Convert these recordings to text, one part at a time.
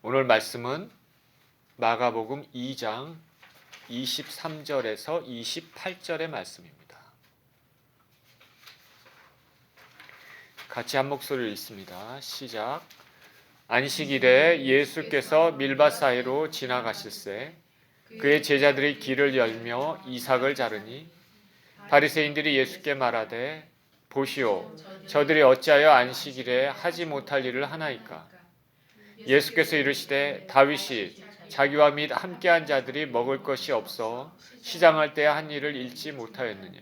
오늘 말씀은 마가복음 2장 23절에서 28절의 말씀입니다. 같이 한 목소리를 읽습니다. 시작. 안식일에 예수께서 밀밭 사이로 지나가실새 그의 제자들이 길을 열며 이삭을 자르니 바리새인들이 예수께 말하되 보시오 저들이 어찌하여 안식일에 하지 못할 일을 하나이까. 예수께서 이르시되 다윗이 자기와 및 함께한 자들이 먹을 것이 없어 시장할 때 한 일을 잃지 못하였느냐.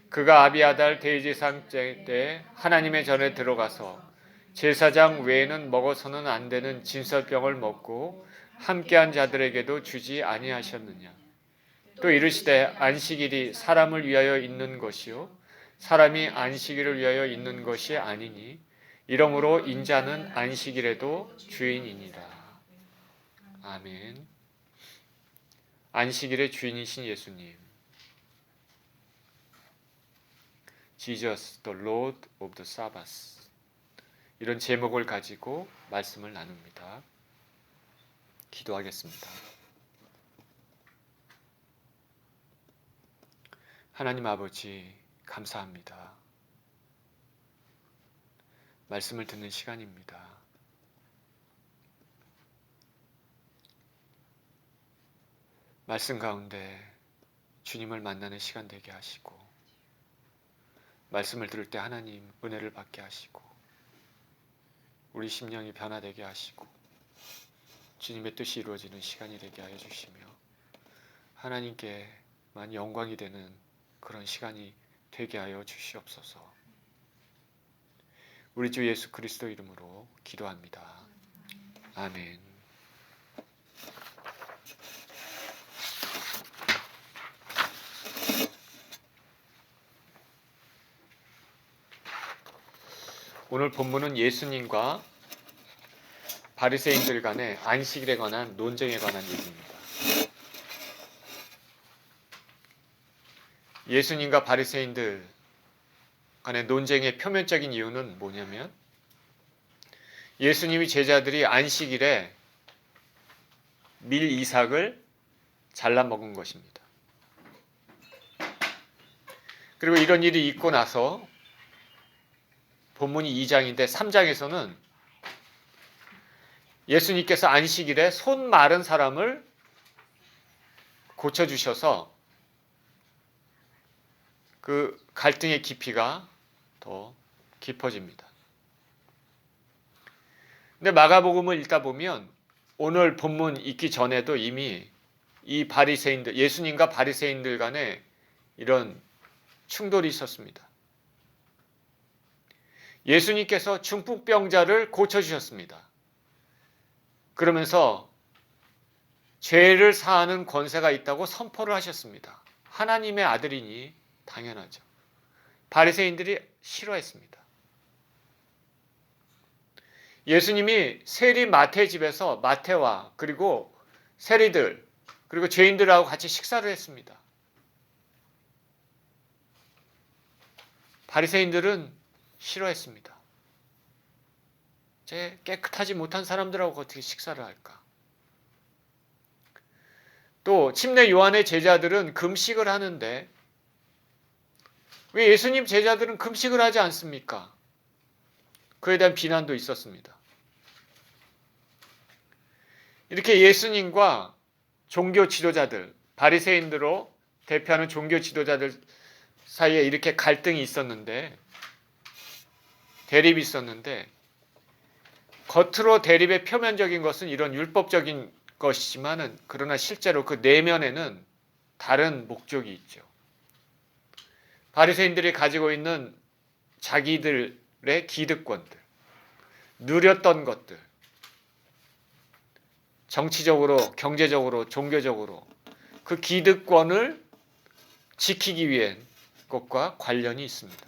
그가 아비아달 대제사장 때 하나님의 전에 들어가서 제사장 외에는 먹어서는 안 되는 진설병을 먹고 함께한 자들에게도 주지 아니하셨느냐. 또 이르시되 안식일이 사람을 위하여 있는 것이요 사람이 안식일을 위하여 있는 것이 아니니 이러므로 인자는 안식일에도 주인이니라. 아멘. 안식일의 주인이신 예수님, Jesus, the Lord of the Sabbath, 이런 제목을 가지고 말씀을 나눕니다. 기도하겠습니다. 하나님 아버지 감사합니다. 말씀을 듣는 시간입니다. 말씀 가운데 주님을 만나는 시간 되게 하시고 말씀을 들을 때 하나님 은혜를 받게 하시고 우리 심령이 변화되게 하시고 주님의 뜻이 이루어지는 시간이 되게 하여 주시며 하나님께만 영광이 되는 그런 시간이 되게 하여 주시옵소서. 우리 주 예수 그리스도 이름으로 기도합니다. 아멘. 오늘 본문은 예수님과 바리새인들 간의 안식일에 관한 논쟁에 관한 얘기입니다. 예수님과 바리새인들 간의 논쟁의 표면적인 이유는 뭐냐면 예수님이 제자들이 안식일에 밀 이삭을 잘라 먹은 것입니다. 그리고 이런 일이 있고 나서 본문이 2장인데 3장에서는 예수님께서 안식일에 손 마른 사람을 고쳐주셔서 그 갈등의 깊이가 더 깊어집니다. 근데 마가복음을 읽다 보면 오늘 본문 읽기 전에도 이미 이 바리새인들, 예수님과 바리새인들 간에 이런 충돌이 있었습니다. 예수님께서 중풍병자를 고쳐주셨습니다. 그러면서 죄를 사하는 권세가 있다고 선포를 하셨습니다. 하나님의 아들이니 당연하죠. 바리새인들이 싫어했습니다. 예수님이 세리 마태의 집에서 마태와 그리고 세리들 그리고 죄인들하고 같이 식사를 했습니다. 바리새인들은 싫어했습니다. 깨끗하지 못한 사람들하고 어떻게 식사를 할까? 또 침례 요한의 제자들은 금식을 하는데 왜 예수님 제자들은 금식을 하지 않습니까? 그에 대한 비난도 있었습니다. 이렇게 예수님과 종교 지도자들, 바리새인들로 대표하는 종교 지도자들 사이에 이렇게 갈등이 있었는데 대립이 있었는데 겉으로 대립의 표면적인 것은 이런 율법적인 것이지만은 그러나 실제로 그 내면에는 다른 목적이 있죠. 바리새인들이 가지고 있는 자기들의 기득권들, 누렸던 것들, 정치적으로, 경제적으로, 종교적으로 그 기득권을 지키기 위한 것과 관련이 있습니다.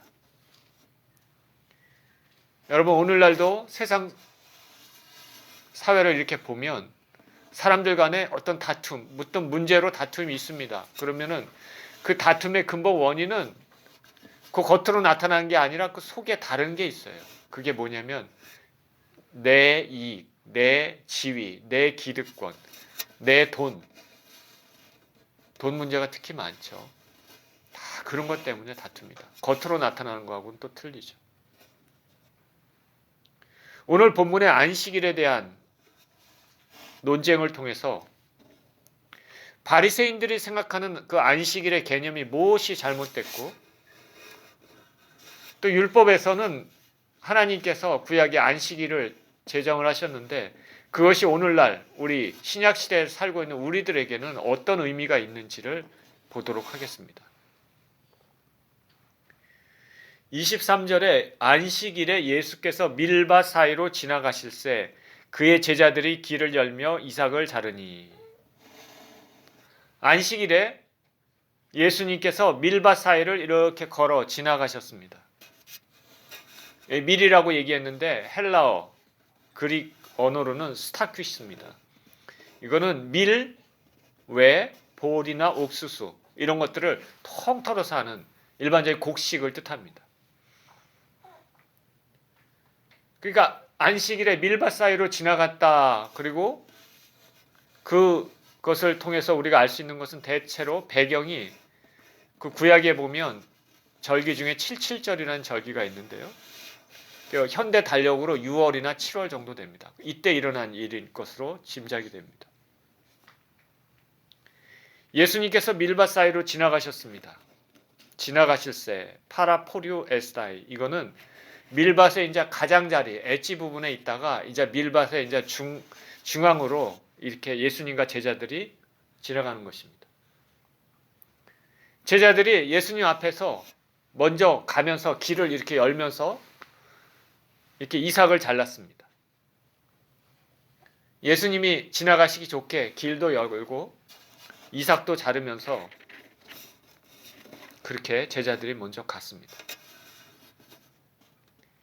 여러분 오늘날도 세상 사회를 이렇게 보면 사람들 간에 어떤 다툼, 어떤 문제로 다툼이 있습니다. 그러면은 그 다툼의 근본 원인은 그 겉으로 나타나는 게 아니라 그 속에 다른 게 있어요. 그게 뭐냐면 내 이익, 내 지위, 내 기득권, 내 돈 문제가 특히 많죠. 다 그런 것 때문에 다툽니다. 겉으로 나타나는 거하고는 또 틀리죠. 오늘 본문의 안식일에 대한 논쟁을 통해서 바리새인들이 생각하는 그 안식일의 개념이 무엇이 잘못됐고, 또 율법에서는 하나님께서 구약의 안식일을 제정을 하셨는데 그것이 오늘날 우리 신약시대에 살고 있는 우리들에게는 어떤 의미가 있는지를 보도록 하겠습니다. 23절에 안식일에 예수께서 밀밭 사이로 지나가실새 그의 제자들이 길을 열며 이삭을 자르니. 안식일에 예수님께서 밀밭 사이를 이렇게 걸어 지나가셨습니다. 밀이라고 얘기했는데 헬라어, 그릭 언어로는 스타퀴스입니다. 이거는 밀, 외, 볼이나 옥수수 이런 것들을 통틀어서 하는 일반적인 곡식을 뜻합니다. 그러니까 안식일에 밀밭 사이로 지나갔다. 그리고 그것을 통해서 우리가 알 수 있는 것은 대체로 배경이 그 구약에 보면 절기 중에 77절이라는 절기가 있는데요. 현대 달력으로 6월이나 7월 정도 됩니다. 이때 일어난 일일 것으로 짐작이 됩니다. 예수님께서 밀밭 사이로 지나가셨습니다. 지나가실새 파라포류 에스다이, 이거는 밀밭의 이제 가장자리, 엣지 부분에 있다가 이제 밀밭의 이제 중앙으로 이렇게 예수님과 제자들이 지나가는 것입니다. 제자들이 예수님 앞에서 먼저 가면서 길을 이렇게 열면서 이렇게 이삭을 잘랐습니다. 예수님이 지나가시기 좋게 길도 열고 이삭도 자르면서 그렇게 제자들이 먼저 갔습니다.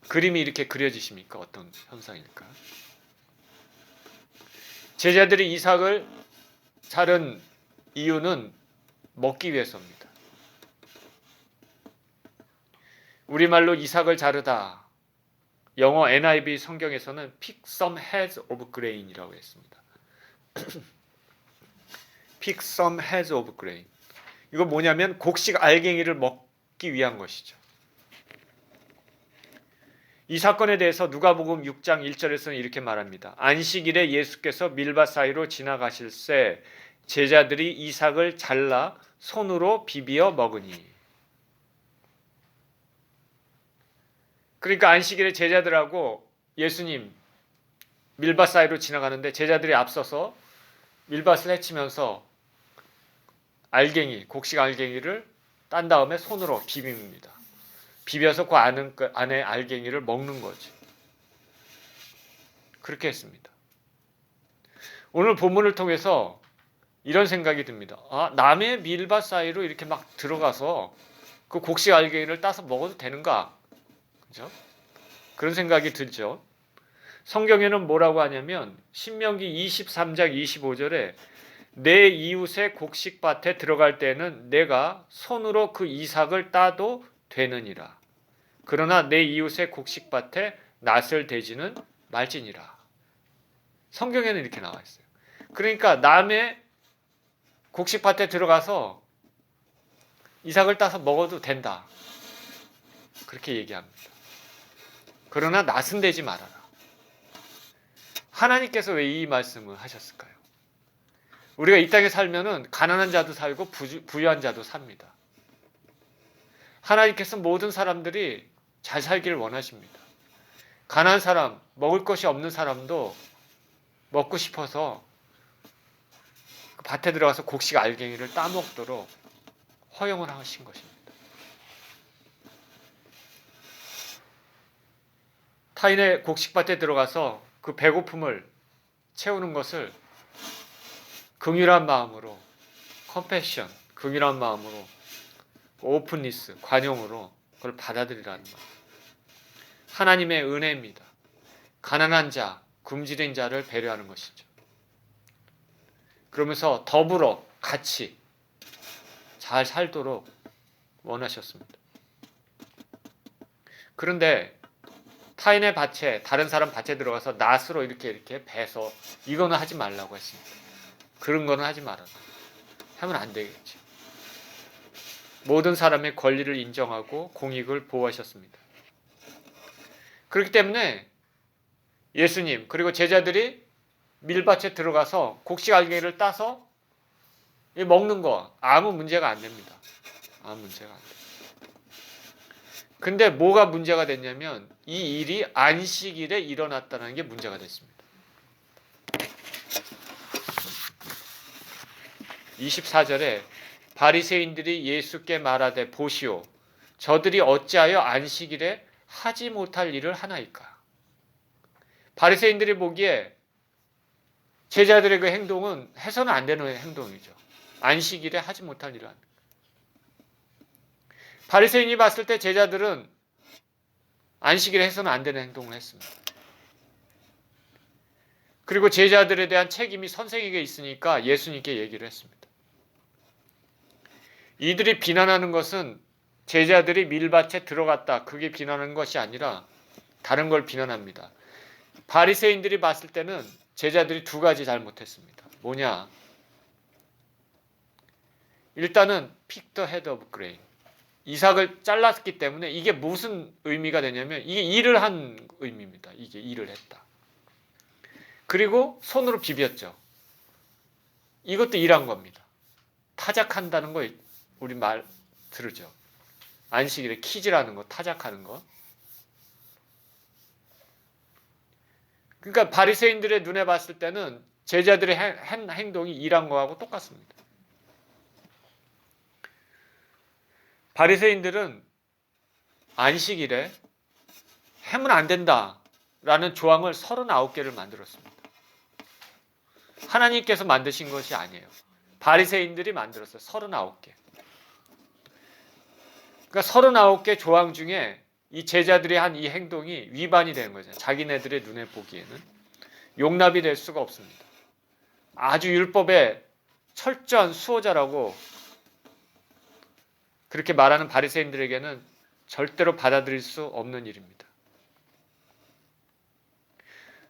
그림이 이렇게 그려지십니까? 어떤 현상일까? 제자들이 이삭을 자른 이유는 먹기 위해서입니다. 우리말로 이삭을 자르다, 영어 NIV 성경에서는 pick some heads of grain이라고 했습니다. pick some heads of grain. 이거 뭐냐면 곡식 알갱이를 먹기 위한 것이죠. 이 사건에 대해서 누가복음 6장 1절에서는 이렇게 말합니다. 안식일에 예수께서 밀밭 사이로 지나가실새 제자들이 이삭을 잘라 손으로 비비어 먹으니. 그러니까 안식일에 제자들하고 예수님 밀밭 사이로 지나가는데 제자들이 앞서서 밀밭을 헤치면서 알갱이, 곡식 알갱이를 딴 다음에 손으로 비빕니다. 비벼서 그 안에 알갱이를 먹는 거죠. 그렇게 했습니다. 오늘 본문을 통해서 이런 생각이 듭니다. 남의 밀밭 사이로 이렇게 막 들어가서 그 곡식 알갱이를 따서 먹어도 되는가? 그죠? 그런 생각이 들죠. 성경에는 뭐라고 하냐면 신명기 23장 25절에 내 이웃의 곡식밭에 들어갈 때는 내가 손으로 그 이삭을 따도 되느니라. 그러나 내 이웃의 곡식밭에 낫을 대지는 말지니라. 성경에는 이렇게 나와 있어요. 그러니까 남의 곡식밭에 들어가서 이삭을 따서 먹어도 된다. 그렇게 얘기합니다. 그러나 낫은 대지 말아라. 하나님께서 왜 이 말씀을 하셨을까요? 우리가 이 땅에 살면은 가난한 자도 살고 부유한 자도 삽니다. 하나님께서 모든 사람들이 잘 살기를 원하십니다. 가난한 사람, 먹을 것이 없는 사람도 먹고 싶어서 밭에 들어가서 곡식 알갱이를 따먹도록 허용을 하신 것입니다. 타인의 곡식밭에 들어가서 그 배고픔을 채우는 것을 긍휼한 마음으로, 컴패션, 긍휼한 마음으로, 오픈니스, 관용으로 그걸 받아들이라는 말. 하나님의 은혜입니다. 가난한 자, 굶주린 자를 배려하는 것이죠. 그러면서 더불어 같이 잘 살도록 원하셨습니다. 그런데 타인의 밭에, 다른 사람 밭에 들어가서 낫으로 이렇게 베서 이거는 하지 말라고 했습니다. 그런 거는 하지 말아라. 하면 안 되겠죠. 모든 사람의 권리를 인정하고 공익을 보호하셨습니다. 그렇기 때문에 예수님 그리고 제자들이 밀밭에 들어가서 곡식알갱이를 따서 먹는 거 아무 문제가 안 됩니다. 아무 문제가 안 돼요. 근데 뭐가 문제가 됐냐면 이 일이 안식일에 일어났다는 게 문제가 됐습니다. 24절에 바리새인들이 예수께 말하되 보시오 저들이 어찌하여 안식일에 하지 못할 일을 하나이까. 바리새인들이 보기에 제자들의 그 행동은 해서는 안 되는 행동이죠. 안식일에 하지 못할 일을 하는. 바리새인이 봤을 때 제자들은 안식일에 해서는 안 되는 행동을 했습니다. 그리고 제자들에 대한 책임이 선생에게 있으니까 예수님께 얘기를 했습니다. 이들이 비난하는 것은 제자들이 밀밭에 들어갔다. 그게 비난하는 것이 아니라 다른 걸 비난합니다. 바리새인들이 봤을 때는 제자들이 두 가지 잘못했습니다. 뭐냐? 일단은 pick the head of grain. 이삭을 잘랐기 때문에 이게 무슨 의미가 되냐면 이게 일을 한 의미입니다. 이게 일을 했다. 그리고 손으로 비볐죠. 이것도 일한 겁니다. 타작한다는 거 우리 말 들으죠. 안식일에 키즈라는 거, 타작하는 거. 그러니까 바리새인들의 눈에 봤을 때는 제자들의 한 행동이 일한 거하고 똑같습니다. 바리새인들은 안식일에 하면 안 된다라는 조항을 39개를 만들었습니다. 하나님께서 만드신 것이 아니에요. 바리새인들이 만들었어요. 39개. 그러니까 39개 조항 중에 이 제자들이 한 이 행동이 위반이 되는 거죠. 자기네들의 눈에 보기에는 용납이 될 수가 없습니다. 아주 율법의 철저한 수호자라고 그렇게 말하는 바리새인들에게는 절대로 받아들일 수 없는 일입니다.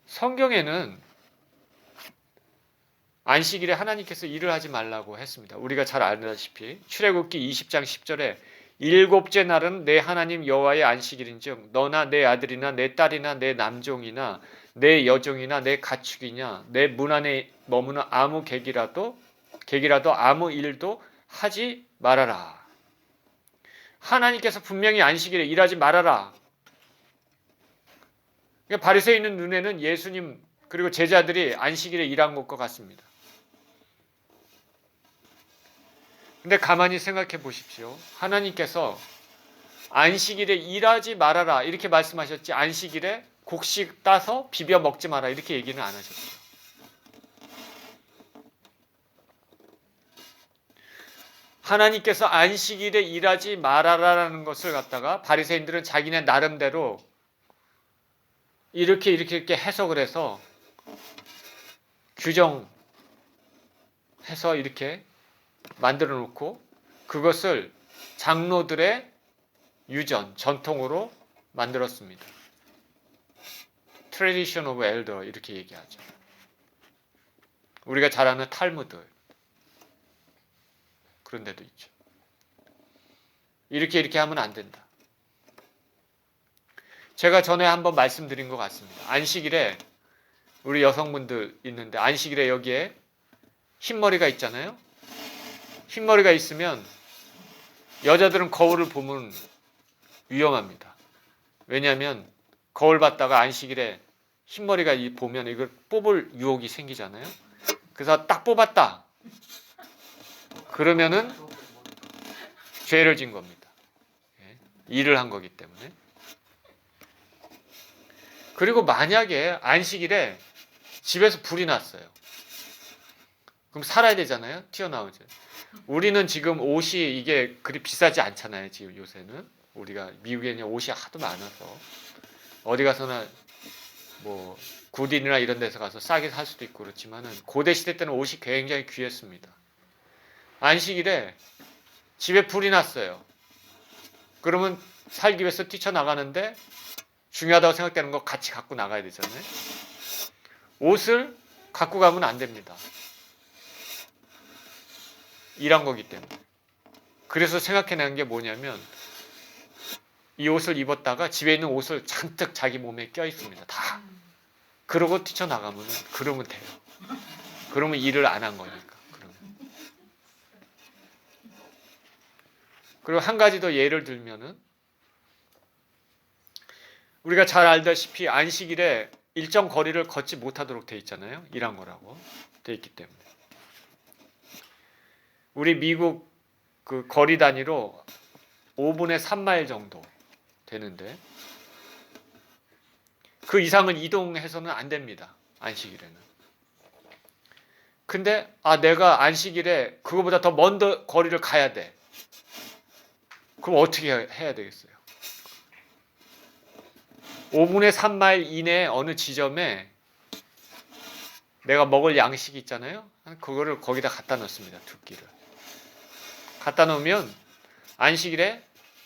성경에는 안식일에 하나님께서 일을 하지 말라고 했습니다. 우리가 잘 알다시피 출애굽기 20장 10절에 일곱째 날은 내 하나님 여호와의 안식일인즉 너나 내 아들이나 내 딸이나 내 남종이나 내 여종이나 내 가축이냐 내 문 안에 머무는 아무 객이라도 아무 일도 하지 말아라. 하나님께서 분명히 안식일에 일하지 말아라. 그러니까 바리새인의 눈에는 예수님 그리고 제자들이 안식일에 일한 것과 같습니다. 근데 가만히 생각해 보십시오. 하나님께서 안식일에 일하지 말아라 이렇게 말씀하셨지 안식일에 곡식 따서 비벼 먹지 마라 이렇게 얘기는 안 하셨어요. 하나님께서 안식일에 일하지 말아라라는 것을 갖다가 바리새인들은 자기네 나름대로 이렇게 해석을 해서 규정해서 이렇게 만들어 놓고 그것을 장로들의 유전, 전통으로 만들었습니다. Tradition of Elder 이렇게 얘기하죠. 우리가 잘 아는 탈무드 그런 데도 있죠. 이렇게 하면 안 된다. 제가 전에 한번 말씀드린 것 같습니다. 안식일에 우리 여성분들 있는데 안식일에 여기에 흰머리가 있잖아요. 흰머리가 있으면 여자들은 거울을 보면 위험합니다. 왜냐하면 거울 봤다가 안식일에 흰머리가 보면 이걸 뽑을 유혹이 생기잖아요. 그래서 딱 뽑았다. 그러면은 죄를 진 겁니다. 일을 한 거기 때문에. 그리고 만약에 안식일에 집에서 불이 났어요. 그럼 살아야 되잖아요. 튀어나오죠. 우리는 지금 옷이 이게 그리 비싸지 않잖아요. 지금 요새는 우리가 미국에는 옷이 하도 많아서 어디 가서나 뭐 굿인이나 이런 데서 가서 싸게 살 수도 있고 그렇지만은 고대 시대 때는 옷이 굉장히 귀했습니다. 안식일에 집에 불이 났어요. 그러면 살기 위해서 뛰쳐나가는데 중요하다고 생각되는 거 같이 갖고 나가야 되잖아요. 옷을 갖고 가면 안 됩니다. 일한 거기 때문에. 그래서 생각해낸 게 뭐냐면 이 옷을 입었다가 집에 있는 옷을 잔뜩 자기 몸에 껴 있습니다. 다. 그러고 뛰쳐나가면 그러면 돼요. 그러면 일을 안 한 거니까. 그러면. 그리고 한 가지 더 예를 들면은 우리가 잘 알다시피 안식일에 일정 거리를 걷지 못하도록 돼 있잖아요. 일한 거라고 돼 있기 때문에. 우리 미국 그 거리 단위로 5분에 3마일 정도 되는데 그 이상은 이동해서는 안 됩니다. 안식일에는. 근데 내가 안식일에 그거보다 더 먼 거리를 가야 돼. 그럼 어떻게 해야 되겠어요? 5분에 3마일 이내 어느 지점에 내가 먹을 양식이 있잖아요. 그거를 거기다 갖다 놓습니다. 두 끼를. 갖다 놓으면 안식일에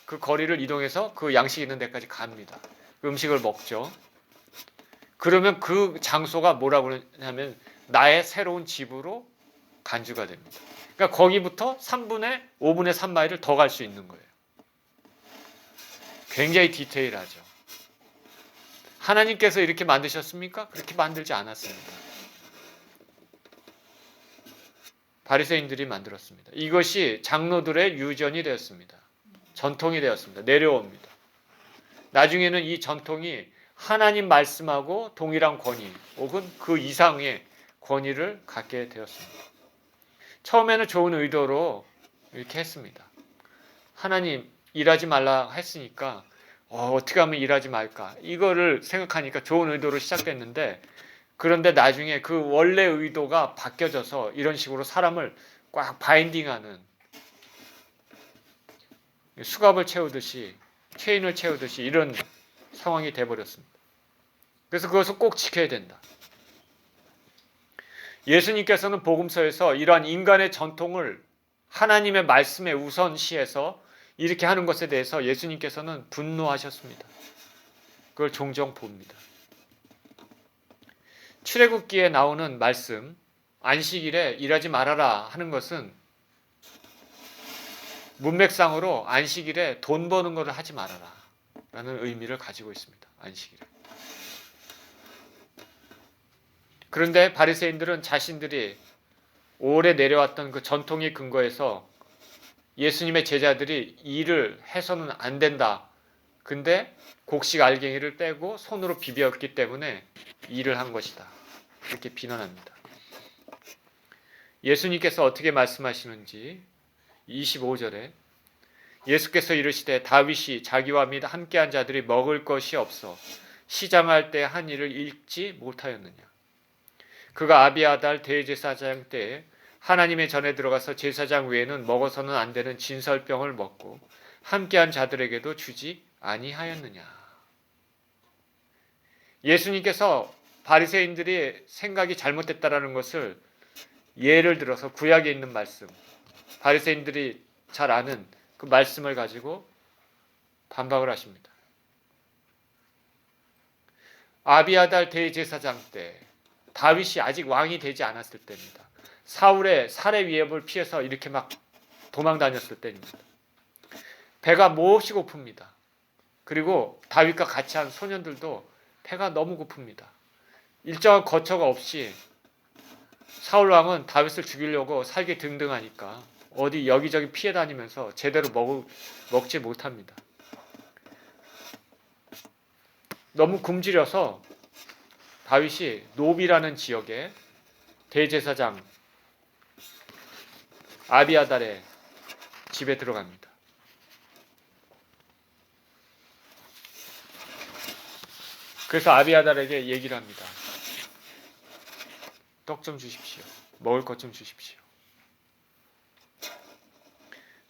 그 거리를 이동해서 그 양식 있는 데까지 갑니다. 그 음식을 먹죠. 그러면 그 장소가 뭐라고 그러냐면 나의 새로운 집으로 간주가 됩니다. 그러니까 거기부터 5분의 3마일을 더 갈 수 있는 거예요. 굉장히 디테일하죠. 하나님께서 이렇게 만드셨습니까? 그렇게 만들지 않았습니다. 바리새인들이 만들었습니다. 이것이 장로들의 유전이 되었습니다. 전통이 되었습니다. 내려옵니다. 나중에는 이 전통이 하나님 말씀하고 동일한 권위 혹은 그 이상의 권위를 갖게 되었습니다. 처음에는 좋은 의도로 이렇게 했습니다. 하나님 일하지 말라 했으니까 어떻게 하면 일하지 말까? 이거를 생각하니까 좋은 의도로 시작됐는데 그런데 나중에 그 원래 의도가 바뀌어져서 이런 식으로 사람을 꽉 바인딩하는 수갑을 채우듯이 체인을 채우듯이 이런 상황이 돼버렸습니다. 그래서 그것을 꼭 지켜야 된다. 예수님께서는 복음서에서 이러한 인간의 전통을 하나님의 말씀에 우선시해서 이렇게 하는 것에 대해서 예수님께서는 분노하셨습니다. 그걸 종종 봅니다. 출애굽기에 나오는 말씀, 안식일에 일하지 말아라 하는 것은 문맥상으로 안식일에 돈 버는 것을 하지 말아라 라는 의미를 가지고 있습니다. 안식일에. 그런데 바리새인들은 자신들이 오래 내려왔던 그 전통의 근거에서 예수님의 제자들이 일을 해서는 안 된다. 근데 곡식 알갱이를 빼고 손으로 비볐기 때문에 일을 한 것이다. 이렇게 비난합니다. 예수님께서 어떻게 말씀하시는지 25절에 예수께서 이르시되 다윗이 자기와 및 함께한 자들이 먹을 것이 없어 시장할 때 한 일을 잊지 못하였느냐. 그가 아비아달 대제사장 때에 하나님의 전에 들어가서 제사장 외에는 먹어서는 안 되는 진설병을 먹고 함께한 자들에게도 주지 아니하였느냐. 예수님께서 바리새인들이 생각이 잘못됐다라는 것을 예를 들어서 구약에 있는 말씀, 바리새인들이 잘 아는 그 말씀을 가지고 반박을 하십니다. 아비아달 대제사장 때 다윗이 아직 왕이 되지 않았을 때입니다. 사울의 살해 위협을 피해서 이렇게 막 도망 다녔을 때입니다. 배가 몹시 고픕니다. 그리고 다윗과 같이 한 소년들도 배가 너무 고픕니다. 일정한 거처가 없이 사울 왕은 다윗을 죽이려고 살기 등등하니까 어디 여기저기 피해 다니면서 제대로 먹지 못합니다. 너무 굶주려서 다윗이 노비라는 지역에 대제사장 아비아달의 집에 들어갑니다. 그래서 아비아달에게 얘기를 합니다. 떡 좀 주십시오. 먹을 것 좀 주십시오.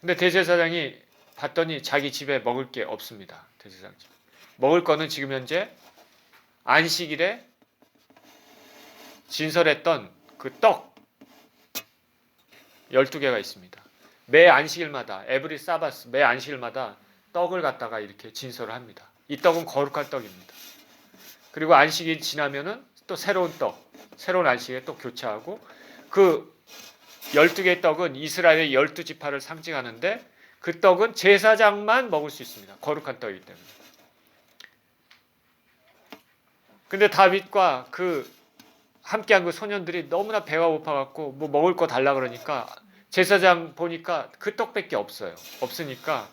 근데 대제사장이 봤더니 자기 집에 먹을 게 없습니다. 대제사장 집. 먹을 거는 지금 현재 안식일에 진설했던 그 떡 12개가 있습니다. 매 안식일마다 에브리 사바스 매 안식일마다 떡을 갖다가 이렇게 진설을 합니다. 이 떡은 거룩한 떡입니다. 그리고 안식이 지나면은 또 새로운 떡, 새로운 안식에 또 교체하고 그 12개의 떡은 이스라엘의 12지파를 상징하는데 그 떡은 제사장만 먹을 수 있습니다. 거룩한 떡이기 때문에. 근데 다윗과 그 함께한 그 소년들이 너무나 배가 고파갖고 뭐 먹을 거 달라 그러니까 제사장 보니까 그 떡밖에 없어요. 없으니까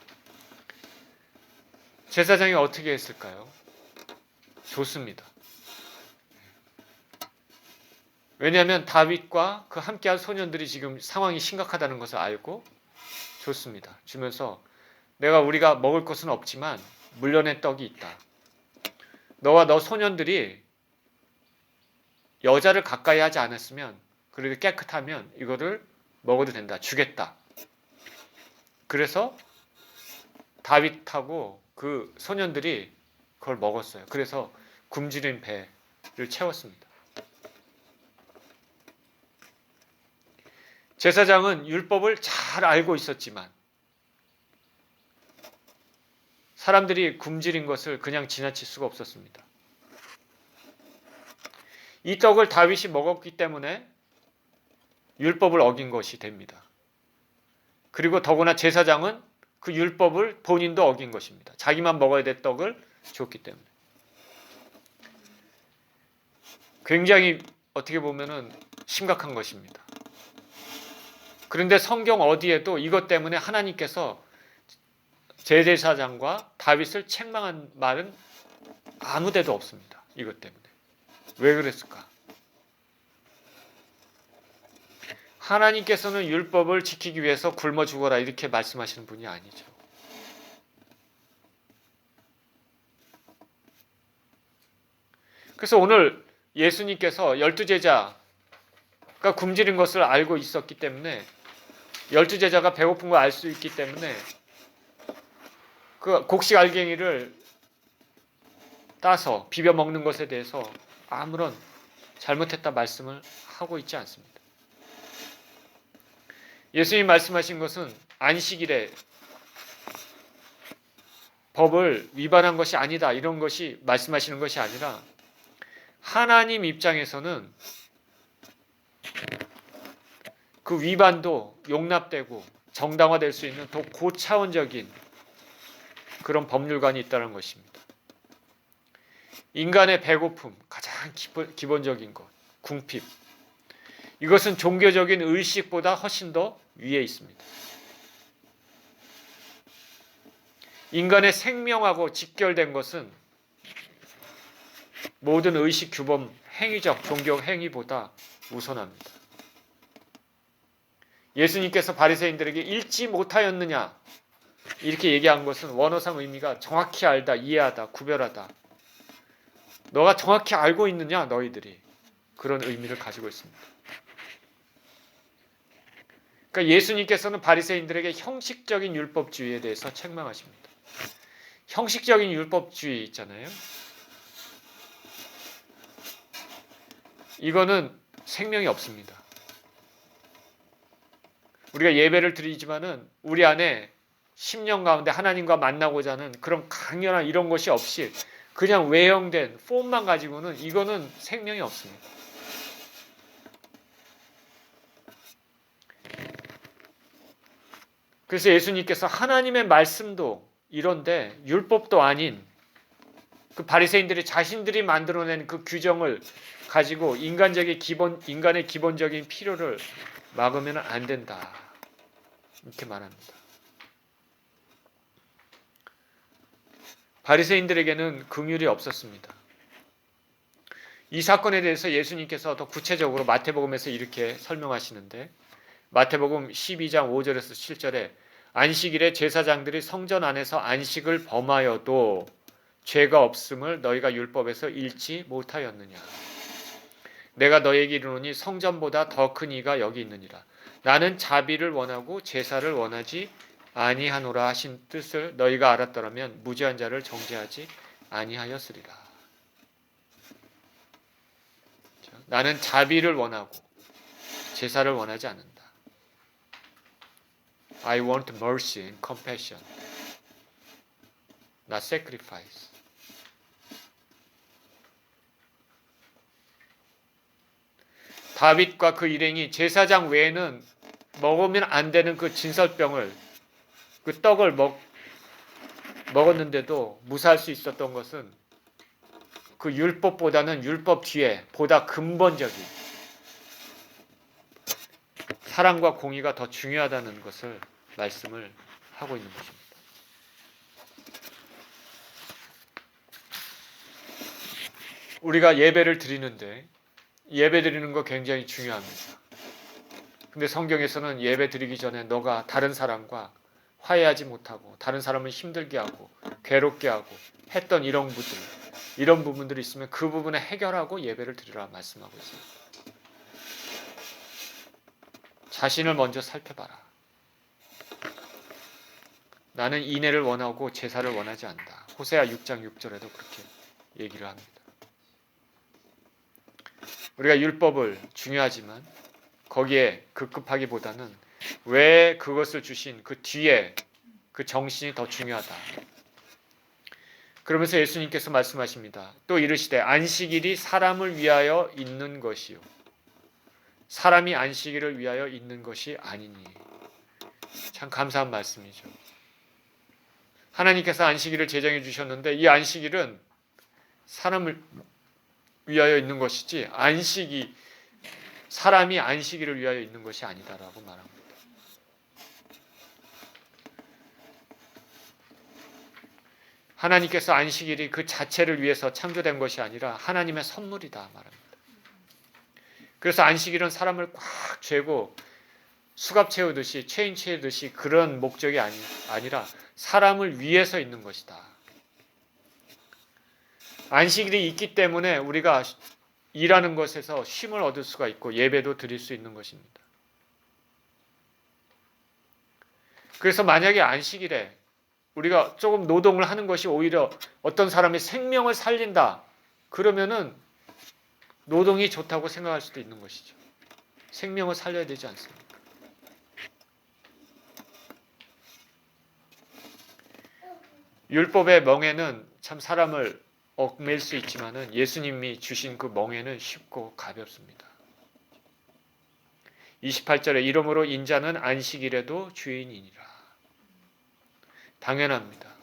제사장이 어떻게 했을까요? 줬습니다. 왜냐하면 다윗과 그 함께한 소년들이 지금 상황이 심각하다는 것을 알고 줬습니다. 주면서 우리가 먹을 것은 없지만 물려낸 떡이 있다. 너와 너 소년들이 여자를 가까이 하지 않았으면 그래도 깨끗하면 이거를 먹어도 된다. 주겠다. 그래서 다윗하고 그 소년들이 그걸 먹었어요. 그래서 굶주린 배를 채웠습니다. 제사장은 율법을 잘 알고 있었지만 사람들이 굶주린 것을 그냥 지나칠 수가 없었습니다. 이 떡을 다윗이 먹었기 때문에 율법을 어긴 것이 됩니다. 그리고 더구나 제사장은 그 율법을 본인도 어긴 것입니다. 자기만 먹어야 될 떡을 줬기 때문에. 굉장히 어떻게 보면은 심각한 것입니다. 그런데 성경 어디에도 이것 때문에 하나님께서 제사장과 다윗을 책망한 말은 아무 데도 없습니다. 이것 때문에. 왜 그랬을까? 하나님께서는 율법을 지키기 위해서 굶어 죽어라 이렇게 말씀하시는 분이 아니죠. 그래서 오늘 예수님께서 12제자가 굶주린 것을 알고 있었기 때문에 12제자가 배고픈 걸 알 수 있기 때문에 그 곡식 알갱이를 따서 비벼 먹는 것에 대해서 아무런 잘못했다 말씀을 하고 있지 않습니다. 예수님 말씀하신 것은 안식일에 법을 위반한 것이 아니다 이런 것이 말씀하시는 것이 아니라 하나님 입장에서는 그 위반도 용납되고 정당화될 수 있는 더 고차원적인 그런 법률관이 있다는 것입니다. 인간의 배고픔, 가장 기본적인 것, 궁핍. 이것은 종교적인 의식보다 훨씬 더 위에 있습니다. 인간의 생명하고 직결된 것은 모든 의식 규범, 행위적 종교 행위보다 우선합니다. 예수님께서 바리새인들에게 읽지 못하였느냐 이렇게 얘기한 것은 원어상 의미가 정확히 알다, 이해하다, 구별하다. 너가 정확히 알고 있느냐 너희들이 그런 의미를 가지고 있습니다. 그러니까 예수님께서는 바리새인들에게 형식적인 율법주의에 대해서 책망하십니다. 형식적인 율법주의 있잖아요. 이거는 생명이 없습니다. 우리가 예배를 드리지만은 우리 안에 10년 가운데 하나님과 만나고자 하는 그런 강렬한 이런 것이 없이 그냥 외형된 폼만 가지고는 이거는 생명이 없습니다. 그래서 예수님께서 하나님의 말씀도 이런데 율법도 아닌 그 바리새인들이 자신들이 만들어낸 그 규정을 가지고 인간의 기본적인 필요를 막으면 안 된다. 이렇게 말합니다. 바리새인들에게는 긍휼이 없었습니다. 이 사건에 대해서 예수님께서 더 구체적으로 마태복음에서 이렇게 설명하시는데 마태복음 12장 5절에서 7절에 안식일에 제사장들이 성전 안에서 안식을 범하여도 죄가 없음을 너희가 율법에서 읽지 못하였느냐. 내가 너에게 이르노니 성전보다 더 큰 이가 여기 있느니라. 나는 자비를 원하고 제사를 원하지 아니하노라 하신 뜻을 너희가 알았더라면 무죄한 자를 정죄하지 아니하였으리라. 나는 자비를 원하고 제사를 원하지 않는다. I want mercy and compassion, not sacrifice. 다윗과 그 일행이 제사장 외에는 먹으면 안 되는 그 진설병을, 그 떡을 먹었는데도 무사할 수 있었던 것은 그 율법보다는 율법 뒤에 보다 근본적인 사랑과 공의가 더 중요하다는 것을 말씀을 하고 있는 것입니다. 우리가 예배를 드리는데 예배 드리는 거 굉장히 중요합니다. 근데 성경에서는 예배 드리기 전에 너가 다른 사람과 화해하지 못하고 다른 사람을 힘들게 하고 괴롭게 하고 했던 이런 부분들이 있으면 그 부분에 해결하고 예배를 드리라 말씀하고 있습니다. 자신을 먼저 살펴봐라. 나는 인애를 원하고 제사를 원하지 않는다. 호세아 6장 6절에도 그렇게 얘기를 합니다. 우리가 율법을 중요하지만 거기에 급급하기보다는 왜 그것을 주신 그 뒤에 그 정신이 더 중요하다. 그러면서 예수님께서 말씀하십니다. 또 이르시되 안식일이 사람을 위하여 있는 것이요 사람이 안식일을 위하여 있는 것이 아니니. 참 감사한 말씀이죠. 하나님께서 안식일을 제정해 주셨는데 이 안식일은 사람을 위하여 있는 것이지 사람이 안식일을 위하여 있는 것이 아니다라고 말합니다. 하나님께서 안식일이 그 자체를 위해서 창조된 것이 아니라 하나님의 선물이다 말합니다. 그래서 안식일은 사람을 꽉 죄고 수갑 채우듯이 체인 채우듯이 그런 목적이 아니라 사람을 위해서 있는 것이다. 안식일이 있기 때문에 우리가 일하는 것에서 쉼을 얻을 수가 있고 예배도 드릴 수 있는 것입니다. 그래서 만약에 안식일에 우리가 조금 노동을 하는 것이 오히려 어떤 사람의 생명을 살린다. 그러면은 노동이 좋다고 생각할 수도 있는 것이죠. 생명을 살려야 되지 않습니까? 율법의 멍에는 참 사람을 얽매일 수 있지만은 예수님이 주신 그 멍에는 쉽고 가볍습니다. 28절에 이러므로 인자는 안식일에도 주인이니라. 당연합니다.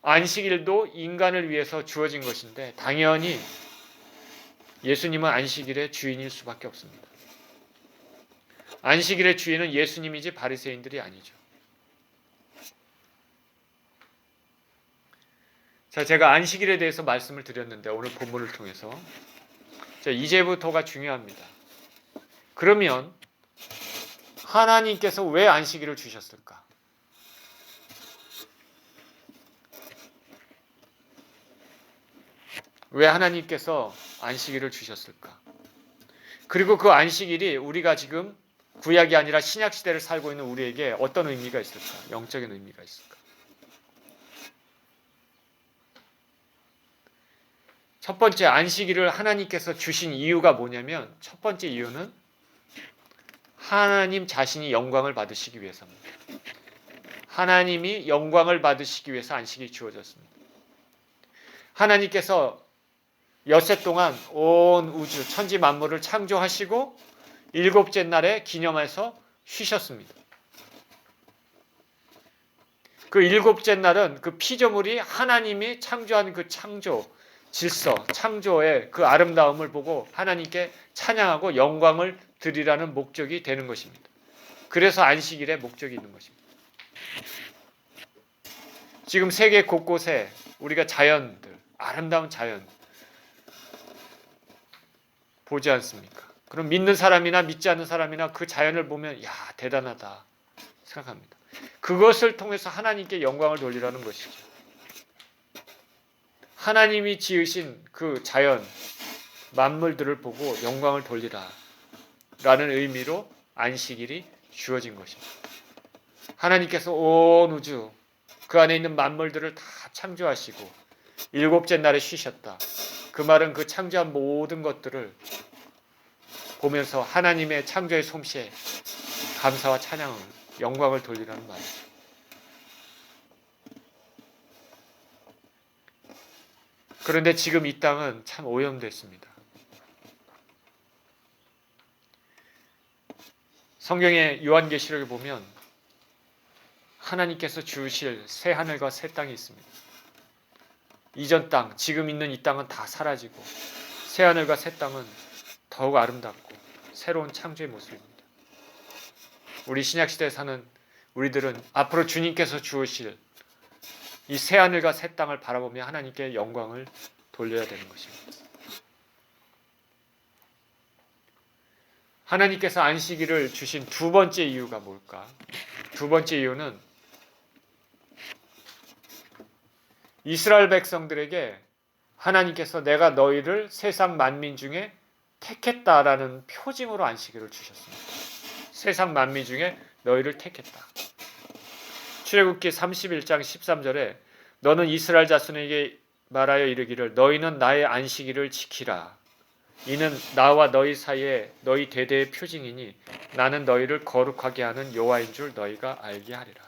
안식일도 인간을 위해서 주어진 것인데 당연히 예수님은 안식일의 주인일 수밖에 없습니다. 안식일의 주인은 예수님이지 바리새인들이 아니죠. 자, 제가 안식일에 대해서 말씀을 드렸는데 오늘 본문을 통해서 이제부터가 중요합니다. 그러면 하나님께서 왜 안식일을 주셨을까? 왜 하나님께서 안식일을 주셨을까? 그리고 그 안식일이 우리가 지금 구약이 아니라 신약 시대를 살고 있는 우리에게 어떤 의미가 있을까? 영적인 의미가 있을까? 첫 번째, 안식일을 하나님께서 주신 이유가 뭐냐면 첫 번째 이유는 하나님 자신이 영광을 받으시기 위해서입니다. 하나님이 영광을 받으시기 위해서 안식일이 주어졌습니다. 하나님께서 엿새 동안 온 우주 천지 만물을 창조하시고 일곱째 날에 기념해서 쉬셨습니다. 그 일곱째 날은 그 피조물이 하나님이 창조한 그 창조 질서, 창조의 그 아름다움을 보고 하나님께 찬양하고 영광을 드리라는 목적이 되는 것입니다. 그래서 안식일에 목적이 있는 것입니다. 지금 세계 곳곳에 우리가 자연들, 아름다운 자연 보지 않습니까? 그럼 믿는 사람이나 믿지 않는 사람이나 그 자연을 보면 야, 대단하다 생각합니다. 그것을 통해서 하나님께 영광을 돌리라는 것이죠. 하나님이 지으신 그 자연, 만물들을 보고 영광을 돌리라 라는 의미로 안식일이 주어진 것입니다. 하나님께서 온 우주, 그 안에 있는 만물들을 다 창조하시고 일곱째 날에 쉬셨다. 그 말은 그 창조한 모든 것들을 보면서 하나님의 창조의 솜씨에 감사와 찬양을, 영광을 돌리라는 말이죠. 그런데 지금 이 땅은 참 오염됐습니다. 성경의 요한계시록에 보면 하나님께서 주실 새 하늘과 새 땅이 있습니다. 이전 땅, 지금 있는 이 땅은 다 사라지고 새 하늘과 새 땅은 더욱 아름답고 새로운 창조의 모습입니다. 우리 신약시대에 사는 우리들은 앞으로 주님께서 주실 이 새 하늘과 새 땅을 바라보며 하나님께 영광을 돌려야 되는 것입니다. 하나님께서 안식일을 주신 두 번째 이유가 뭘까? 두 번째 이유는 이스라엘 백성들에게 하나님께서 내가 너희를 세상 만민 중에 택했다라는 표징으로 안식일을 주셨습니다. 세상 만민 중에 너희를 택했다. 출애굽기 31장 13절에 너는 이스라엘 자손에게 말하여 이르기를 너희는 나의 안식일을 지키라. 이는 나와 너희 사이에 너희 대대의 표징이니 나는 너희를 거룩하게 하는 여호와인 줄 너희가 알게 하리라.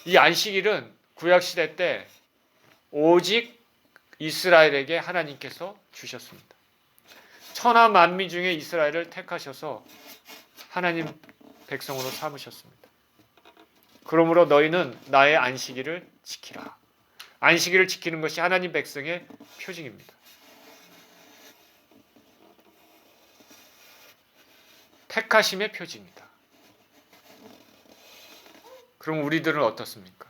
이 안식일은 구약시대 때 오직 이스라엘에게 하나님께서 주셨습니다. 천하 만민 중에 이스라엘을 택하셔서 하나님 백성으로 삼으셨습니다. 그러므로 너희는 나의 안식일을 지키라. 안식일을 지키는 것이 하나님 백성의 표징입니다. 택하심의 표징입니다. 그럼 우리들은 어떻습니까?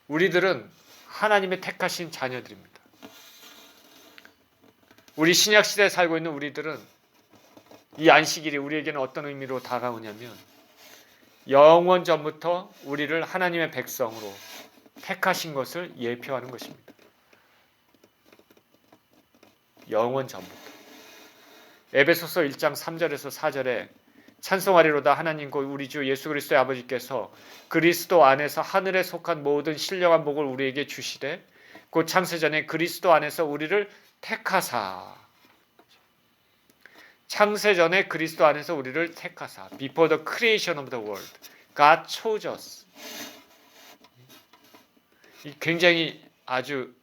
우리들은 하나님의 택하신 자녀들입니다. 우리 신약시대에 살고 있는 우리들은 이 안식일이 우리에게는 어떤 의미로 다가오냐면 영원 전부터 우리를 하나님의 백성으로 택하신 것을 예표하는 것입니다. 영원 전부터. 에베소서 1장 3절에서 4절에 찬송하리로다 하나님 곧 우리 주 예수 그리스도의 아버지께서 그리스도 안에서 하늘에 속한 모든 신령한 복을 우리에게 주시되 곧 창세전에 그리스도 안에서 우리를 택하사 창세전에 그리스도 안에서 우리를 택하사 Before the creation of the world God chose us. 굉장히 아주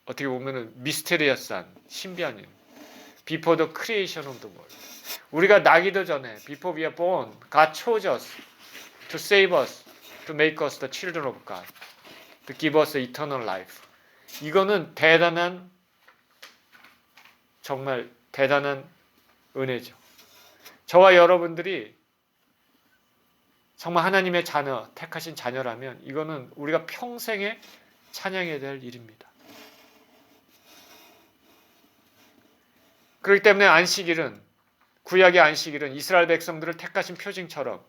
어떻게 보면 미스테리어스한 신비한 일. Before the creation of the world. 우리가 나기도 전에 Before we are born, God chose us to save us, to make us the children of God, to give us eternal life. 이거는 대단한 정말 대단한 은혜죠. 저와 여러분들이 정말 하나님의 자녀, 택하신 자녀라면 이거는 우리가 평생에 찬양해야 될 일입니다. 그렇기 때문에 안식일은 구약의 안식일은 이스라엘 백성들을 택하신 표징처럼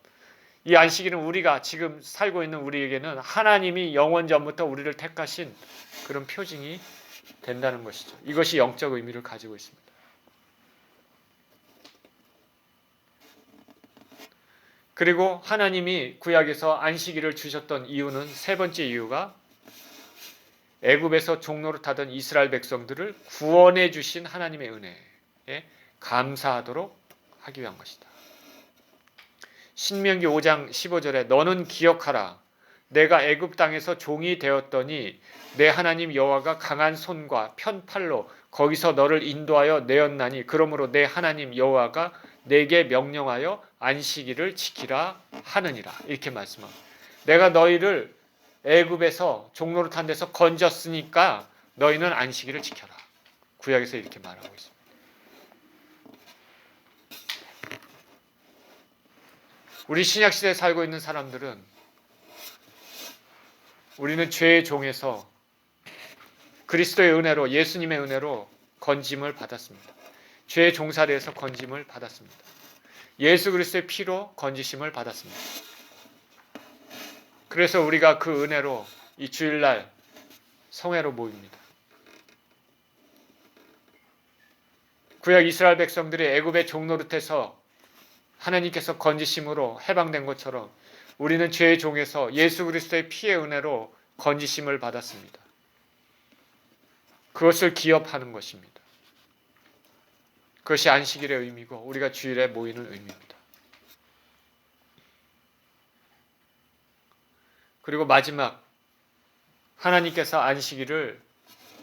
이 안식일은 우리가 지금 살고 있는 우리에게는 하나님이 영원 전부터 우리를 택하신 그런 표징이 된다는 것이죠. 이것이 영적 의미를 가지고 있습니다. 그리고 하나님이 구약에서 안식일을 주셨던 이유는 세 번째 이유가 애굽에서 종노릇하던 이스라엘 백성들을 구원해 주신 하나님의 은혜에 감사하도록 하기 위한 것이다. 신명기 5장 15절에 너는 기억하라. 내가 애굽 땅에서 종이 되었더니 내 하나님 여호와가 강한 손과 편팔로 거기서 너를 인도하여 내었나니 그러므로 내 하나님 여호와가 내게 명령하여 안식일을 지키라 하느니라. 이렇게 말씀합니다. 내가 너희를 애굽에서 종노릇한 데서 건졌으니까 너희는 안식일을 지켜라. 구약에서 이렇게 말하고 있습니다. 우리 신약시대에 살고 있는 사람들은 우리는 죄의 종에서 그리스도의 은혜로 예수님의 은혜로 건짐을 받았습니다. 죄의 종살이에서 건짐을 받았습니다. 예수 그리스도의 피로 건지심을 받았습니다. 그래서 우리가 그 은혜로 이 주일날 성회로 모입니다. 구약 이스라엘 백성들이 애굽의 종노릇에서 하나님께서 건지심으로 해방된 것처럼 우리는 죄의 종에서 예수 그리스도의 피의 은혜로 건지심을 받았습니다. 그것을 기업하는 것입니다. 그것이 안식일의 의미고 우리가 주일에 모이는 의미입니다. 그리고 마지막 하나님께서 안식일을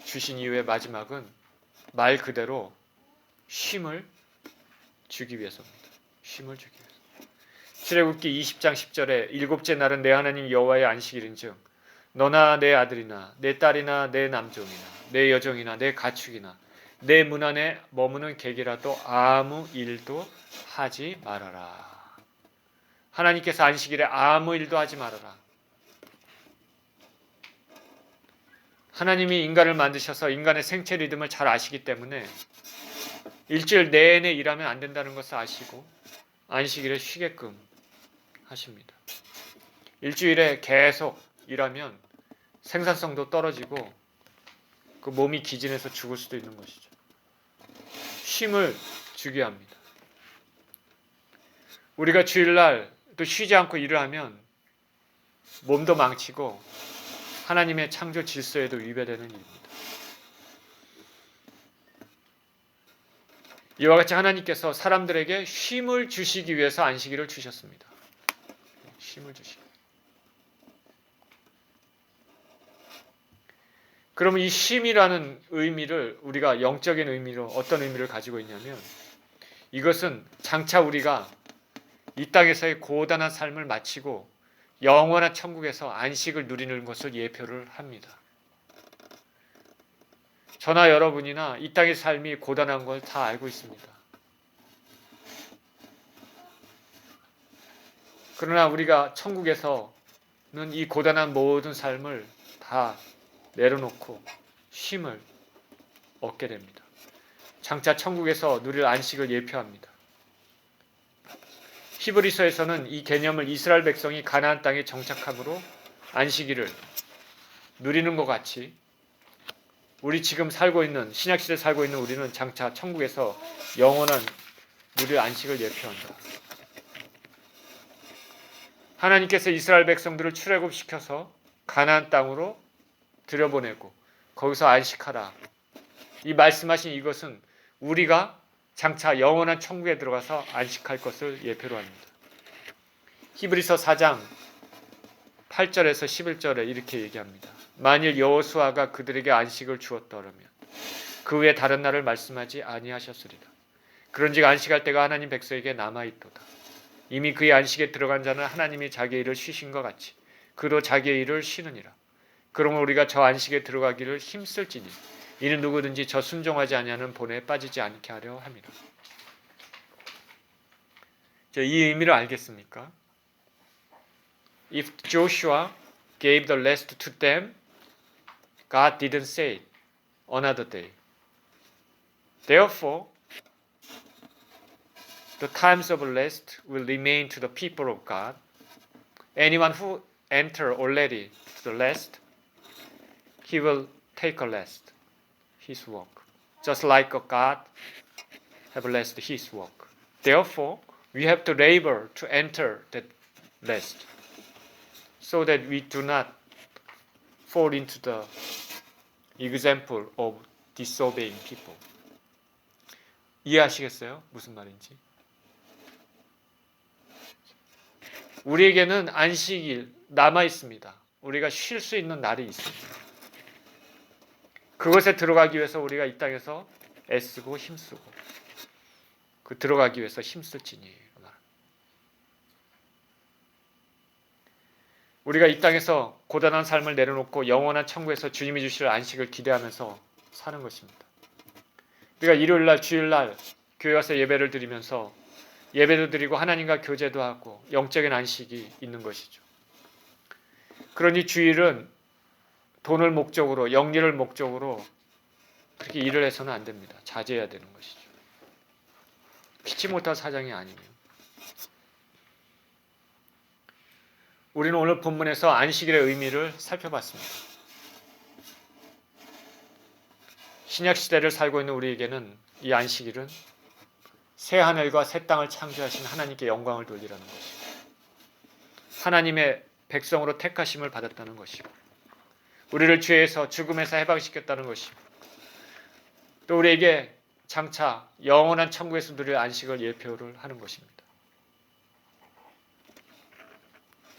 주신 이유의 마지막은 말 그대로 쉼을 주기 위해서입니다. 쉼을 주기 위해서. 출애굽기 20장 10절에 일곱째 날은 내 하나님 여호와의 안식일인즉 너나 내 아들이나 내 딸이나 내 남종이나 내 여종이나 내 가축이나 내 문 안에 머무는 객이라도 아무 일도 하지 말아라. 하나님께서 안식일에 아무 일도 하지 말아라. 하나님이 인간을 만드셔서 인간의 생체 리듬을 잘 아시기 때문에 일주일 내내 일하면 안 된다는 것을 아시고 안식일에 쉬게끔 하십니다. 일주일에 계속 일하면 생산성도 떨어지고 그 몸이 기진해서 죽을 수도 있는 것이죠. 쉼을 주게 합니다. 우리가 주일날 또 쉬지 않고 일을 하면 몸도 망치고 하나님의 창조 질서에도 위배되는 일입니다. 이와 같이 하나님께서 사람들에게 쉼을 주시기 위해서 안식일을 주셨습니다. 쉼을 주시기. 그러면 이 쉼이라는 의미를 우리가 영적인 의미로 어떤 의미를 가지고 있냐면 이것은 장차 우리가 이 땅에서의 고단한 삶을 마치고 영원한 천국에서 안식을 누리는 것을 예표를 합니다. 저나 여러분이나 이 땅의 삶이 고단한 걸 다 알고 있습니다. 그러나 우리가 천국에서는 이 고단한 모든 삶을 다 내려놓고 쉼을 얻게 됩니다. 장차 천국에서 누릴 안식을 예표합니다. 히브리서에서는 이 개념을 이스라엘 백성이 가나안 땅에 정착함으로 안식일을 누리는 것 같이 우리 지금 살고 있는 신약시대에 살고 있는 우리는 장차 천국에서 영원한 누릴 안식을 예표한다. 하나님께서 이스라엘 백성들을 출애굽시켜서 가나안 땅으로 들여보내고 거기서 안식하라. 이 말씀하신 이것은 우리가 장차 영원한 천국에 들어가서 안식할 것을 예표로 합니다. 히브리서 4장 8절에서 11절에 이렇게 얘기합니다. 만일 여호수아가 그들에게 안식을 주었더라면 그 외에 다른 날을 말씀하지 아니하셨으리라. 그런즉 안식할 때가 하나님 백성에게 남아있도다. 이미 그의 안식에 들어간 자는 하나님이 자기의 일을 쉬신 것 같이 그도 자기의 일을 쉬느니라. 그러면 우리가 저 안식에 들어가기를 힘쓸지니 이는 누구든지 저 순종하지 아니하는 본에 빠지지 않게 하려 함이라. 이 의미를 알겠습니까? If Joshua gave the rest to them, God didn't say it another day. Therefore, the times of rest will remain to the people of God. Anyone who enter already to the rest, he will take a rest, his work, just like a God have rest his work. Therefore, we have to labor to enter that rest, so that we do not fall into the example of disobeying people. 이해하시겠어요? 무슨 말인지? 우리에게는 안식일 남아 있습니다. 우리가 쉴 수 있는 날이 있습니다. 그것에 들어가기 위해서 우리가 이 땅에서 애쓰고 힘쓰고 그 들어가기 위해서 힘쓸지니 우리가 이 땅에서 고단한 삶을 내려놓고 영원한 천국에서 주님이 주실 안식을 기대하면서 사는 것입니다. 우리가 일요일날 주일날 교회 와서 예배를 드리면서 예배도 드리고 하나님과 교제도 하고 영적인 안식이 있는 것이죠. 그러니 주일은 돈을 목적으로 영리를 목적으로 그렇게 일을 해서는 안 됩니다. 자제해야 되는 것이죠. 피치 못할 사장이 아니면. 우리는 오늘 본문에서 안식일의 의미를 살펴봤습니다. 신약시대를 살고 있는 우리에게는 이 안식일은 새 하늘과 새 땅을 창조하신 하나님께 영광을 돌리라는 것이고 하나님의 백성으로 택하심을 받았다는 것이고 우리를 죄에서 죽음에서 해방시켰다는 것이고 또 우리에게 장차 영원한 천국에서 누릴 안식을 예표를 하는 것입니다.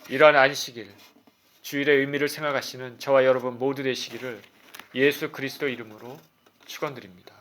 이러한 안식일, 주일의 의미를 생각하시는 저와 여러분 모두 되시기를 예수 그리스도 이름으로 축원드립니다.